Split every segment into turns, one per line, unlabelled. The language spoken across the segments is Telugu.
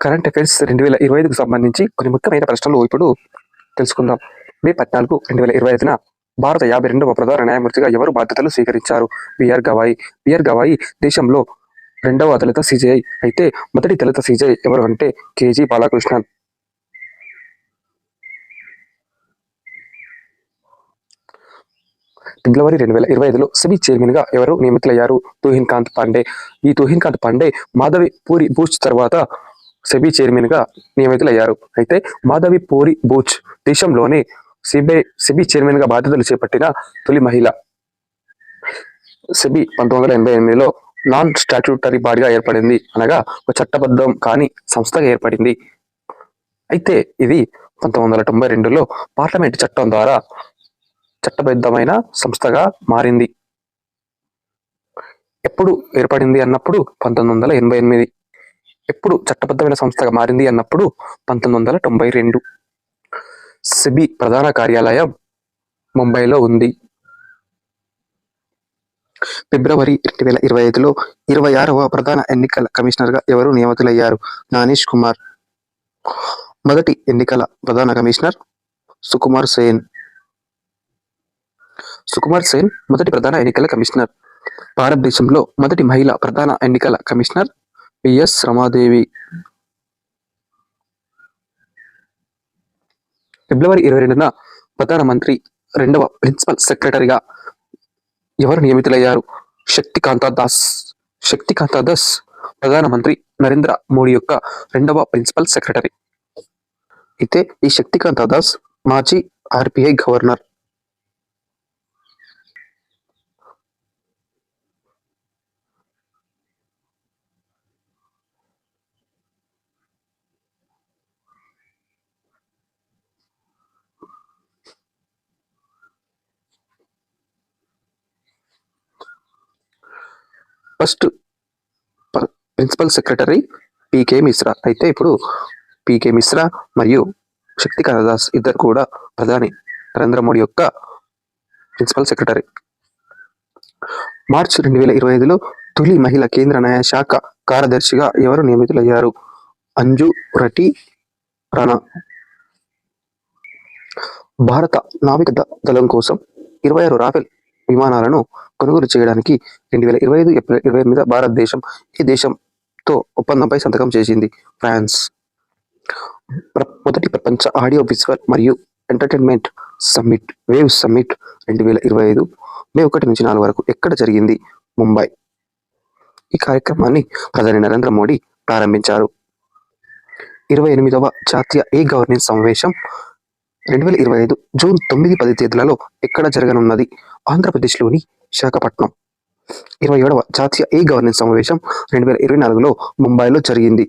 కరెంట్ అఫైర్స్ 2025కు సంబంధించి కొన్ని ముఖ్యమైన ప్రశ్నలు ఇప్పుడు తెలుసుకుందాం. మే 14, 2025న భారత 52వ ప్రధాన న్యాయమూర్తిగా ఎవరు బాధ్యతలు స్వీకరించారు? బిఆర్ గవాయి. బిఆర్ గవాయి దేశంలో రెండవ దళిత సిజేఐ అయితే మొదటి దళిత సిజేఐ ఎవరు అంటే కేజీ బాలకృష్ణన్. ఫిబ్రవరి 2025లో సెబీ చైర్మన్ గా ఎవరు నియమితులయ్యారు? తుహిన్ కాంత్ పాండే. ఈ తుహిన్ కాంత్ పాండే మాధవి పూరి బూచ్ తర్వాత సెబీ చైర్మన్ గా నియమితులయ్యారు. అయితే మాధవి పూరి బూచ్ దేశంలోనే సెబీ చైర్మన్ గా బాధ్యతలు చేపట్టిన తొలి మహిళ. సెబీ 1988లో నాన్ స్టాట్యూటరీ బాడీగా ఏర్పడింది, అనగా ఒక చట్టబద్ధం కాని సంస్థగా ఏర్పడింది. అయితే ఇది 1992లో పార్లమెంట్ చట్టం ద్వారా చట్టబద్ధమైన సంస్థగా మారింది. ఎప్పుడు ఏర్పడింది అన్నప్పుడు 1988. ఎప్పుడు చట్టబద్ధమైన సంస్థగా మారింది అన్నప్పుడు 1992. సెబీ ప్రధాన కార్యాలయం ముంబైలో ఉంది. ఫిబ్రవరి 2025లో 26వ ప్రధాన ఎన్నికల కమిషనర్గా ఎవరు నియమితులయ్యారు? జ్ఞానేష్ కుమార్. మొదటి ఎన్నికల ప్రధాన కమిషనర్ సుకుమార్ సేన్. సుకుమార్ సేన్ మొదటి ప్రధాన ఎన్నికల కమిషనర్. భారతదేశంలో మొదటి మహిళా ప్రధాన ఎన్నికల కమిషనర్ పిఎస్ రమాదేవి. ఫిబ్రవరి 22న ప్రధానమంత్రి రెండవ ప్రిన్సిపల్ సెక్రటరీగా ఎవరు నియమితులయ్యారు? శక్తికాంత దాస్. శక్తికాంత దాస్ ప్రధానమంత్రి నరేంద్ర మోడీ యొక్క రెండవ ప్రిన్సిపల్ సెక్రటరీ. అయితే ఈ శక్తికాంత దాస్ మాజీ RBI governor. First principal secretary PK Mishra. అయితే ఇప్పుడు పీకే మిశ్రా మరియు శక్తికాంత దాస్ ఇద్దరు కూడా ప్రధాని నరేంద్ర మోడీ యొక్క ప్రిన్సిపల్ సెక్రటరీ. మార్చి 2025లో తొలి మహిళా కేంద్ర న్యాయశాఖ కార్యదర్శిగా ఎవరు నియమితులయ్యారు? అంజు రటి రాణా. భారత నావిక దళం కోసం 26 రాఫెల్ విమానాలను కొనుగోలు చేయడానికి 2025 ఏప్రిల్ 28 భారతదేశం ఈ దేశంతో ఒప్పందంపై సంతకం చేసింది? ఫ్రాన్స్. మొదటి ప్రపంచ ఆడియో విజువల్ మరియు ఎంటర్టైన్మెంట్ సమ్మిట్ వేవ్ సమ్మిట్ 2025 మే 1 నుంచి 4 వరకు ఎక్కడ జరిగింది? ముంబై. ఈ కార్యక్రమాన్ని ప్రధాని నరేంద్ర మోడీ ప్రారంభించారు. 28వ జాతీయ ఈ గవర్నెన్స్ సమావేశం 2025 జూన్ 9-10 తేదీలలో ఎక్కడ జరగనున్నది? ఆంధ్రప్రదేశ్లోని విశాఖపట్నం. 27వ జాతీయ ఈ గవర్నెన్స్ సమావేశం 2024లో ముంబైలో జరిగింది.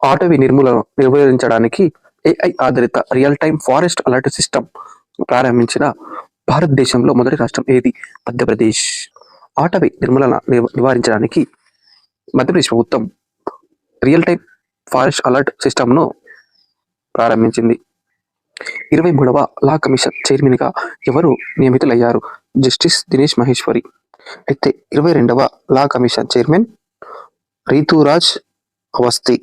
అటవీ నిర్మూలించడానికి AI ఆధారిత real time forest alert system ప్రారంభించిన భారతదేశంలో మొదటి రాష్ట్రం ఏది? మధ్యప్రదేశ్. అటవీ నిర్మూలన నివారించడానికి మధ్యప్రదేశ్ ప్రభుత్వం రియల్ టైమ్ ఫారెస్ట్ అలర్ట్ సిస్టమ్ను ప్రారంభించింది. 23వ లా కమిషన్ చైర్మన్ గా ఎవరు నియమితులయ్యారు? జస్టిస్ దినేష్ మహేశ్వరి. అయితే 22వ law commission chairman Rituraj Awasthi.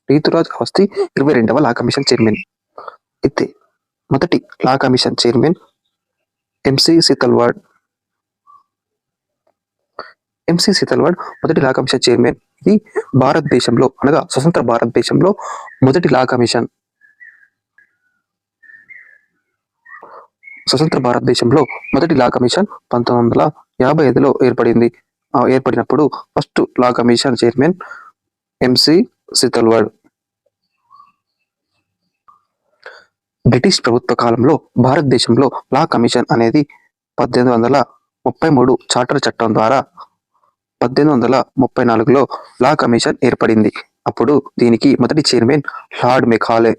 22వ లా కమిషన్ చైర్మన్. అయితే మొదటి law commission chairman MC Setalvad. మొదటి లా కమిషన్ చైర్మన్. ఇది భారతదేశంలో అనగా స్వతంత్ర భారతదేశంలో మొదటి లా కమిషన్. స్వతంత్ర భారతదేశంలో మొదటి లా కమిషన్ 1955లో ఏర్పడినప్పుడు first law commission chairman MC Setalvad. British ప్రభుత్వ కాలంలో భారతదేశంలో లా కమిషన్ అనేది 1833 చార్టర్ చట్టం ద్వారా 1834లో లా కమిషన్ ఏర్పడింది. అప్పుడు దీనికి మొదటి చైర్మన్ లార్డ్ మెకాలే.